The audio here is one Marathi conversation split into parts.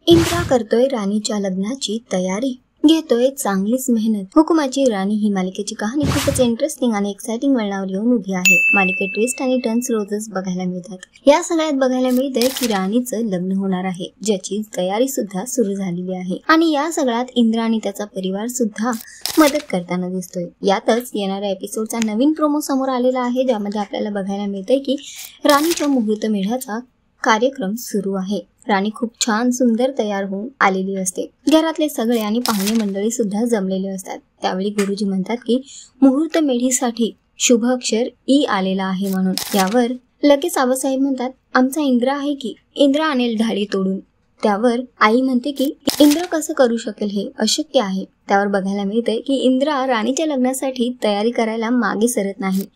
इंद्रा करतोय राणीच्या लग्नाची तयारी, घेतोय चांगलीच मेहनत। हुकुमाची राणी ही मालिकेची कहाणी खूपच इंटरेस्टिंग आणि एक्साइटिंग वळणावर येऊन उभी आहे। मालिकेत ट्विस्ट आणि टर्न्स रोजच बघायला मिळतात। या सगळ्यात बघायला मिळतंय की राणीचं लग्न होणार आहे, ज्याची तयारी सुद्धा सुरू झालेली आहे आणि या सगळ्यात इंद्रा आणि त्याचा परिवार सुद्धा मदत करताना दिसतोय। यातच येणाऱ्या एपिसोडचा नवीन प्रोमो समोर आलेला आहे, ज्यामध्ये आपल्याला बघायला मिळतंय की राणीच्या मुहूर्त मेढ्याचा कार्यक्रम सुरू आहे। राणी खूप छान सुंदर तयार होऊन आलेली असते। घरातले सगळे आणि पाहुणे मंडळी सुद्धा जमलेले असतात। त्यावेळी गुरुजी म्हणतात की मुहूर्त मेढीसाठी शुभ अक्षर ई आलेला आहे म्हणून। यावर लगेच आबासाहेब म्हणतात, आमचा इंद्रा आहे की, इंद्रा आणेल ढाळी तोडून। त्यावर आई म्हणते की इंद्र कसं करू शकेल, हे अशक्य आहे। त्यावर बघायला मिळते की इंद्रा राणीच्या लग्नासाठी तयारी करायला मागे सरत नाही।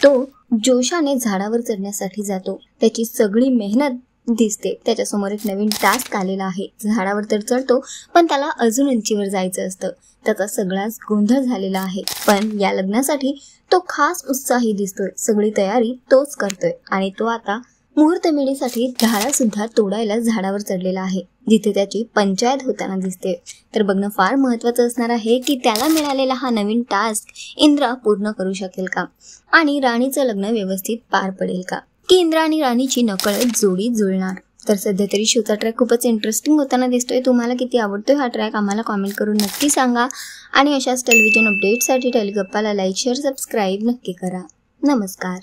तो जोशाने झाडावर चढण्यासाठी जातो। त्याची सगळी मेहनत दिसते। त्याच्यासमोर एक नवीन टास्क आलेला आहे। झाडावर तर चढतो, पण त्याला अजून उंचीवर जायचं असतं। त्याचा सगळाच गोंधळ झालेला आहे, पण या लग्नासाठी तो खास उत्साही दिसतोय। सगळी तयारी तोच करतोय आणि तो आता मुहूर्त मेढीसाठी ढाळा सुद्धा तोडायला झाडावर चढलेला आहे, जिथे त्याची पंचायत होताना दिसते। तर बघणं फार महत्त्वाचं असणार आहे की त्याला मिळालेला हा नवीन टास्क इंद्रा पूर्ण करू शकेल का आणि राणीचं लग्न व्यवस्थित पार पडेल का, की इंद्रा आणि राणीची नकळत जोडी जुळणार। तर सध्या तरी शोचा ट्रॅक खूपच इंटरेस्टिंग होताना दिसतोय। तुम्हाला किती आवडतोय हा ट्रॅक आम्हाला कमेंट करून नक्की सांगा आणि अशाच टेलिव्हिजन अपडेट्ससाठी टेलिगप्पाला लाईक, शेअर, सबस्क्राईब नक्की करा। नमस्कार।